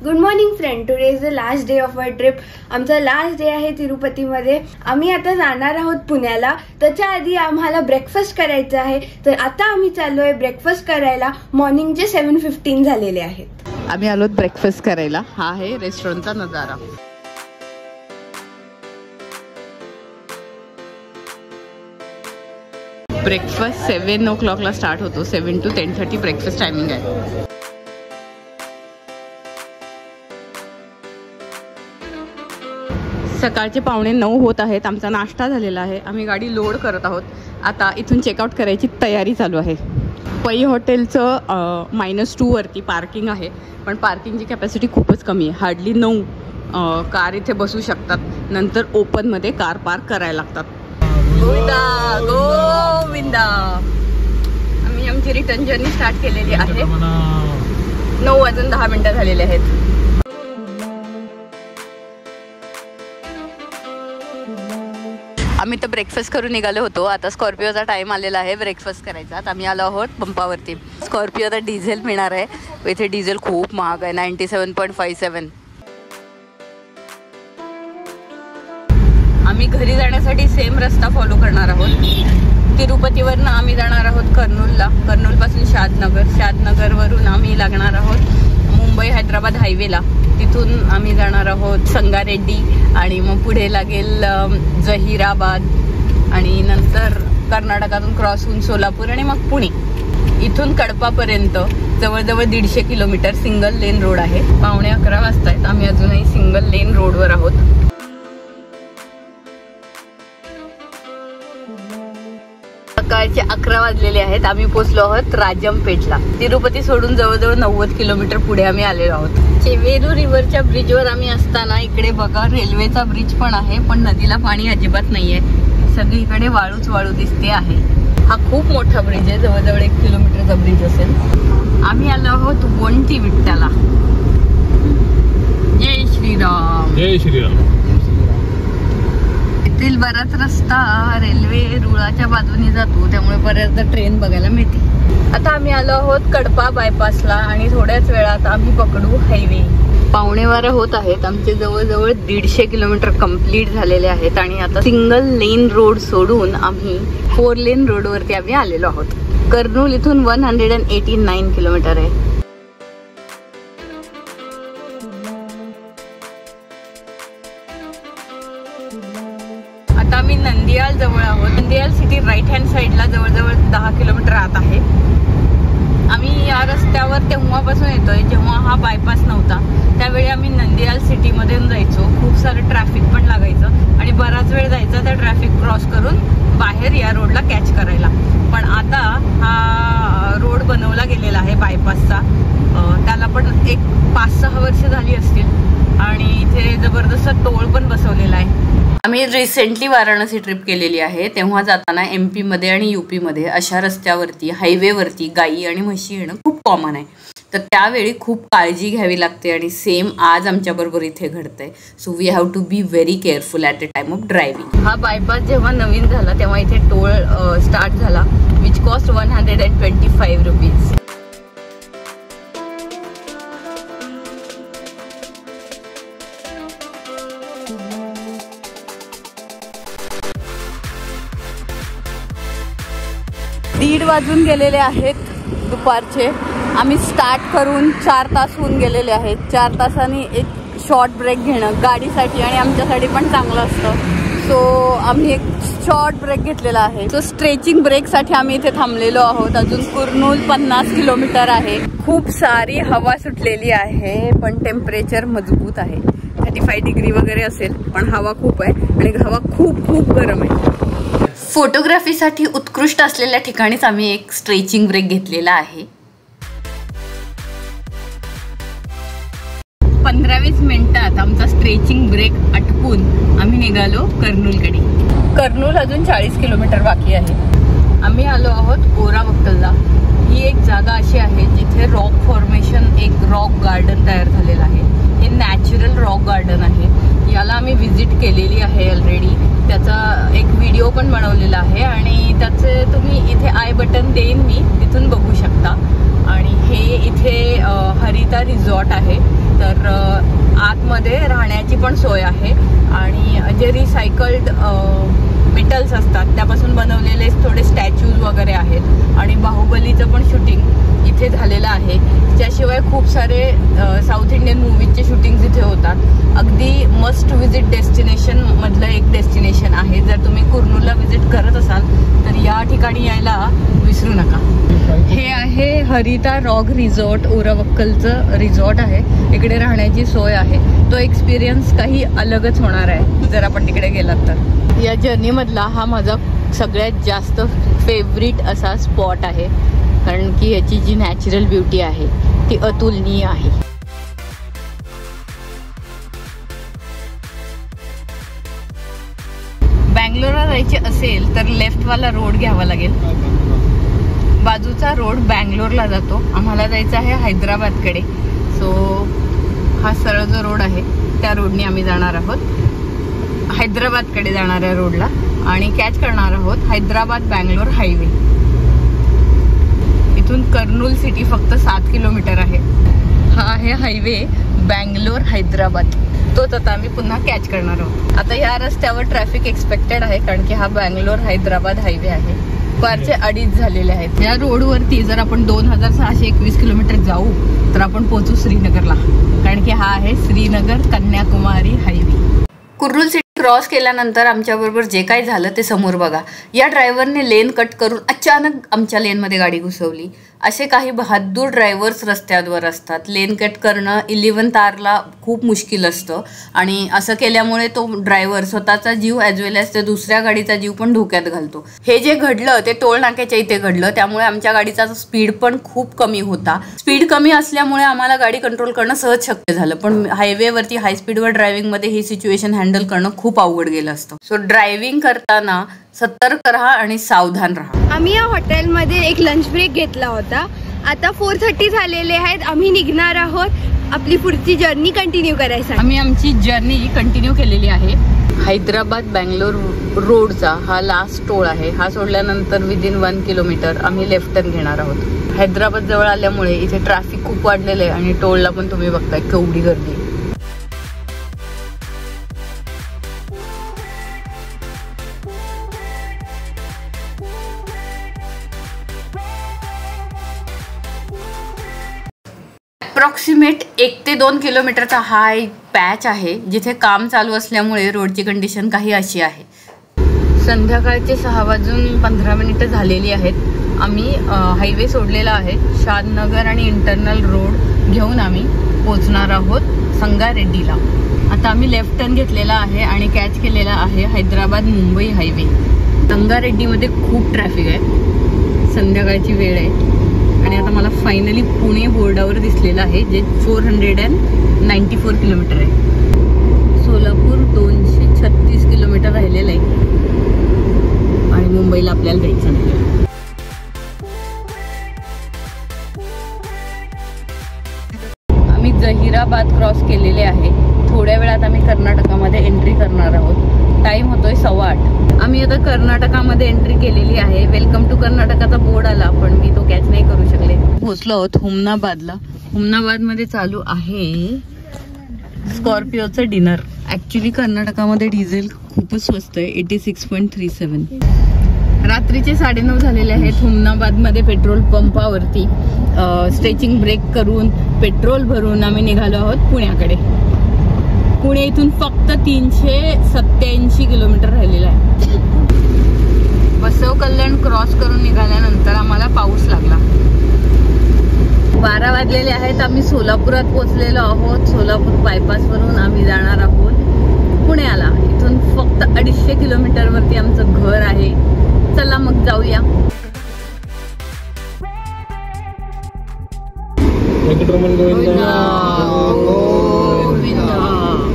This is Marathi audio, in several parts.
Good morning friend. Today is the last day of our trip. आमचा लास्ट डे आहे तिरुपतीमध्ये. आम्ही आता जाणार आहोत पुण्याला. त्याच्या आधी आम्हाला ब्रेकफास्ट करायचं आहे, तर आता आम्ही चाललोय ब्रेकफास्ट करायला. मॉर्निंगचे 7:15 झालेले आहेत. आम्ही आलो ब्रेकफास्ट करायला. हा आहे रेस्टॉरंटचा नजारा. ब्रेकफास्ट 7 o'clockला स्टार्ट होतो. 7 to 10:30 ब्रेकफास्ट टायमिंग आहे. सकाळचे 8:45 होत आहेत. आमचा नाश्ता झालेला आहे. आम्ही गाडी लोड करत आहोत. आता इथून चेकआउट करायची तयारी चालू आहे. पै हॉटेलचं -2 वरती पार्किंग आहे, पण पार्किंगची कॅपॅसिटी खूपच कमी आहे. हार्डली 9 कार इथे बसू शकतात. नंतर ओपनमध्ये कार पार्क करायला लागतात. गोविंदा गोविंदा. आम्ही आमची रिटर्न जर्नी स्टार्ट केलेली आहे. 9:10 झालेले आहेत. आम्ही तर ब्रेकफास्ट करून निघालो होतो. आता स्कॉर्पिओचा टाइम आलेला आहे ब्रेकफास्ट करायचा. आता आम्ही आलो आहोत पंपावरती. स्कॉर्पिओ आता डिझेल मिळणार आहे. इथे डिझेल खूप महाग आहे. 97.57. आम्ही घरी जाण्यासाठी सेम रस्ता फॉलो करणार आहोत. तिरुपतीवरनं आम्ही जाणार आहोत कर्नूलला. कर्नूलपासून शादनगर. शादनगरवरून आम्ही लागणार आहोत मुंबई हैदराबाद हायवेला. तिथून आम्ही जाणार आहोत संगारेड्डी आणि मग पुढे लागेल जहिराबाद आणि नंतर कर्नाटकातून क्रॉस होऊन सोलापूर आणि मग पुणे. इथून कडपापर्यंत जवळजवळ 150 किलोमीटर सिंगल लेन रोड आहे. 11:15 वाजतायत. आम्ही अजूनही सिंगल लेन रोडवर आहोत. सकाळचे 11 वाजलेले आहेत. आम्ही पोहोचलो आहोत राजमपेठला. तिरुपती सोडून जवळजवळ 90 किलोमीटर पुढे आम्ही आलेलो आहोत. चेवेरू रिव्हरच्या ब्रिजवर आम्ही असताना इकडे बघा रेल्वेचा ब्रिज पण आहे, पण नदीला पाणी अजिबात नाहीये. सगळीकडे वाळूच वाळू दिसते आहे. हा खूप मोठा ब्रिज आहे. जवळजवळ 1 किलोमीटरचा ब्रिज असेल. आम्ही आलो आहोत वोंटी विठ्ठला. जय श्रीराम. जय श्रीराम. येथील बराच रस्ता रेल्वे रुळाच्या बाजूने जातो, त्यामुळे बऱ्याचदा ट्रेन बघायला मिळते. आता आम्ही आलो आहोत कडपा बायपासला आणि थोड्याच वेळात आम्ही पकडू हायवे. 11:15 होत आहेत. आमचे जवळजवळ 150 किलोमीटर कंप्लीट झालेले आहेत आणि आता सिंगल लेन रोड सोडून आम्ही 4 लेन रोडवरती आम्ही आलेलो आहोत. कर्नूल इथून 189 किलोमीटर आहे. आता आम्ही नंदियाल जवळ आहोत. नंदियाल सिटी राईट हँड साईडला जवळजवळ 10 किलोमीटर आत आहे. आम्ही या रस्त्यावर तेव्हापासून येतोय जेव्हा हा बायपास नव्हता. त्यावेळी आम्ही नंदियाल सिटीमध्ये जायचो. खूप सारं ट्रॅफिक पण लागायचं आणि बराच वेळ जायचा त्या ट्रॅफिक क्रॉस करून बाहेर या रोडला कॅच करायला. पण आता हा रोड बनवला गेलेला आहे बायपासचा. त्याला पण एक 5-6 वर्ष झाली असतील आणि इथे जबरदस्त टोल पण बसवलेला आहे. आम्ही रिसेंटली वाराणसी ट्रिप केलेली आहे. तेव्हा जाताना MP मध्ये आणि UP मध्ये अशा रस्त्यावरती हायवेवरती गायी आणि म्हशी येणं खूप कॉमन आहे. तर त्यावेळी खूप काळजी घ्यावी लागते आणि सेम आज आमच्याबरोबर इथे घडतंय. So we have to be very careful at a time of driving. हा बायपास जेव्हा नवीन झाला तेव्हा इथे टोल स्टार्ट झाला, विच कॉस्ट 125 रुपीज. दीड वाजून गेलेले आहेत दुपारचे. आम्ही स्टार्ट करून 4 तास होऊन गेलेले आहेत. 4 तासांनी एक शॉर्ट ब्रेक घेणं गाडीसाठी आणि आमच्यासाठी पण चांगलं असतं. सो आम्ही एक शॉर्ट ब्रेक घेतलेला आहे. सो स्ट्रेचिंग ब्रेकसाठी आम्ही इथे थांबलेलो आहोत. अजून कुर्नूल 50 किलोमीटर आहे. खूप सारी हवा सुटलेली आहे, पण टेम्परेचर मजबूत आहे. 35 डिग्री वगैरे असेल, पण हवा खूप आहे आणि हवा खूप खूप गरम आहे. फोटोग्राफीसाठी उत्कृष्ट असलेल्या ठिकाणीच आम्ही एक स्ट्रेचिंग ब्रेक घेतलेला आहे. 15-20 मिनिटात आमचा स्ट्रेचिंग ब्रेक आटपून आम्ही निघालो कर्नूलकडे. कर्नूल अजून 40 किलोमीटर बाकी आहे. आम्ही आलो आहोत कोरावक्कलला. ही एक जागा अशी आहे जिथे रॉक फॉर्मेशन, एक रॉक गार्डन तयार झालेलं आहे. हे नॅचरल रॉक गार्डन आहे. याला आम्ही व्हिजिट केलेली आहे ऑलरेडी. त्याचा एक व्हिडिओ पण बनवलेला आहे आणि त्याचे तुम्ही इथे आय बटन देईन मी, तिथून बघू शकता. आणि हे इथे हरिता रिसॉर्ट आहे. तर आतमध्ये राहण्याची पण सोय आहे आणि जे रिसायकल्ड मेटल्स असतात त्यापासून बनवलेले थोडे स्टॅच्यूज वगैरे आहेत. आणि बाहुबलीचं पण शूटिंग इथे झालेलं आहे. त्याशिवाय खूप सारे साऊथ इंडियन मूवीजचे शूटिंग्स इथे होतात. अगदी मस्ट विजिट डेस्टिनेशन मधलं एक डेस्टिनेशन आहे. जर तुम्ही कुर्नूलला विजिट करत असाल तर या ठिकाणी यायला विसरू नका. हे आहे हरिता रॉक रिसॉर्ट, ओरावक्कलचं रिसॉर्ट आहे. इकडे राहण्याची सोय आहे. तो एक्सपिरियन्स काही अलगच होणार आहे जर आपण तिकडे गेलात तर. या जर्नीमधला हा माझा सगळ्यात जास्त फेवरेट असा स्पॉट आहे, कारण की याची जी नॅचरल ब्युटी आहे ती अतुलनीय आहे. बँगलोरला जायचे असेल तर लेफ्टवाला रोड घ्यावा लागेल. बाजूचा रोड बँगलोरला जातो. आम्हाला जायचं आहे हैदराबादकडे. सो हा सरळ जो रोड आहे त्या रोडने आम्ही जाणार आहोत हैदराबादकडे जाणाऱ्या रोडला आणि कॅच करणार आहोत हैदराबाद बँगलोर हायवे. इथून कर्नूल सिटी फक्त 7 किलोमीटर आहे. हा आहे हायवे बँगलोर हैदराबाद. तोच आता आम्ही पुन्हा कॅच करणार आहोत. आता या रस्त्यावर ट्रॅफिक एक्सपेक्टेड आहे कारण की हा बँगलोर हैदराबाद हायवे आहे. दुपारचे 2:30 झालेले आहेत. या रोडवरती जर आपण 2621 किलोमीटर जाऊ तर आपण पोहोचू श्रीनगरला, कारण की हा आहे Srinagar Kanyakumari highway. Kurnool city cross केल्यानंतर आमच्याबरोबर जे काही झालं ते समोर बघा. या ड्रायव्हरने लेन कट करून अचानक आमच्या लेनमध्ये गाडी घुसवली. असे काही बहादूर ड्रायव्हर्स रस्त्यावर असतात. लेन कट करणं 11th आरला खूप मुश्किल असतं आणि असं केल्यामुळे तो ड्रायव्हर स्वतःचा जीव ॲज वेल ॲज ते दुसऱ्या गाडीचा जीव पण धोक्यात घालतो. हे जे घडलं ते टोल नाक्याच्या इथे घडलं. त्यामुळे आमच्या गाडीचा स्पीड पण खूप कमी होता. स्पीड कमी असल्यामुळे आम्हाला गाडी कंट्रोल करणं सहज शक्य झालं. पण हायवेवरती हाय स्पीडवर ड्रायव्हिंगमध्ये ही सिच्युएशन हँडल करणं खूप अवघड गेलं असतं. सो ड्रायव्हिंग करताना सतर्क राहा आणि सावधान राहा. आम्ही या हॉटेलमध्ये एक लंच ब्रेक घेतला होता. आता 4:30 झालेले आहेत. आम्ही निघणार आहोत आपली पुढची जर्नी कंटिन्यू करायसाठी. आम्ही आमची जर्नी कंटिन्यू केलेली आहे. हैदराबाद बँगलोर रोडचा हा लास्ट टोल आहे. हा सोडल्यानंतर विदिन 1 किलोमीटर आम्ही लेफ्ट टर्न घेणार आहोत. हैदराबाद जवळ आल्यामुळे इथे ट्रॅफिक खूप वाढलेलं आहे आणि टोलला पण तुम्ही बघताय केवढी गर्दी. अप्रॉक्सिमेट 1 ते 2 किलोमीटरचा हा एक पॅच आहे जिथे काम चालू असल्यामुळे रोडची कंडिशन काही अशी आहे. संध्याकाळचे 6:15 झालेली आहेत. आम्ही हायवे सोडलेला आहे. शादनगर आणि इंटरनल रोड घेऊन आम्ही पोचणार आहोत संगारेड्डीला. आता आम्ही लेफ्ट टर्न घेतलेला आहे आणि कॅच केलेला आहे हैदराबाद मुंबई हायवे. संगारेड्डीमध्ये खूप ट्रॅफिक आहे. संध्याकाळची वेळ आहे आणि आता मला फायनली पुणे बोर्डावर दिसलेलं आहे जे 494 किलोमीटर आहे. सोलापूर 236 किलोमीटर राहिलेलं आहे आणि मुंबईला आपल्याला जायचं नाही. आम्ही जहिराबाद क्रॉस केलेले आहे. थोड्या वेळात आम्ही कर्नाटकामध्ये एंट्री करणार आहोत. टाइम होतोय 8:15. आम्ही आता कर्नाटकामध्ये एंट्री केलेली आहे. वेलकम टू कर्नाटकाचा बोर्ड आला पण मी तो कॅच नाही करू शकले. पोहोचलो आहोत हुमनाबादला. हुमनाबादमध्ये चालू आहे स्कॉर्पिओचं डिनर. ऍक्च्युली कर्नाटकामध्ये डिझेल खूपच स्वस्त आहे. 86.37. रात्रीचे 9:30 झालेले आहेत. हुमनाबादमध्ये पेट्रोल पंपावरती स्ट्रेचिंग ब्रेक करून पेट्रोल भरून आम्ही निघालो आहोत पुण्याकडे. पुणे इथून फक्त 387 किलोमीटर राहिलेला आहे. बसव कल्याण क्रॉस करून निघाल्यानंतर आम्हाला पाऊस लागला. 12 वाजलेले आहेत. आम्ही सोलापुरात पोहोचलेलो आहोत. सोलापूर बायपासवरून आम्ही जाणार आहोत पुण्याला. इथून फक्त 250 किलोमीटर वरती आमचं घर आहे. चला मग जाऊया.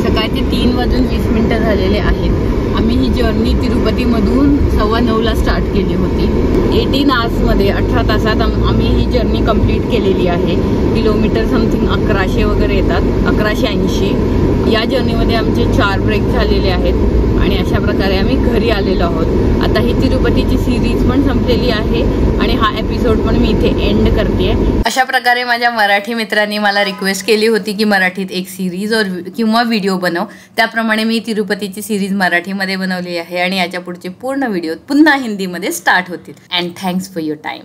सकाळचे 3:20 झालेले आहेत. आम्ही आम्ही ही जर्नी तिरुपतीमधून 9:15ला स्टार्ट केली होती. 18 आवर्समध्ये 18 तासात आम्ही ही जर्नी कंप्लीट केलेली आहे. किलोमीटर समथिंग 1100 वगैरे येतात, 1180. या जर्नीमध्ये आमचे 4 ब्रेक झालेले आहेत आणि अशा प्रकारे आम्ही घरी आलेलो आहोत. आता ही तिरुपतीची सिरीज पण संपलेली आहे आणि हा एपिसोड पण मी इथे एंड करते. अशा प्रकारे माझ्या मराठी मित्रांनी मला रिक्वेस्ट केली होती की मराठीत एक सिरीज किंवा व्हिडिओ बनव. त्याप्रमाणे मी तिरुपतीची सिरीज मराठीमध्ये बनवली आहे आणि याच्या पुढचे पूर्ण व्हिडिओ पुन्हा हिंदीमध्ये स्टार्ट होतील. And thanks for your time.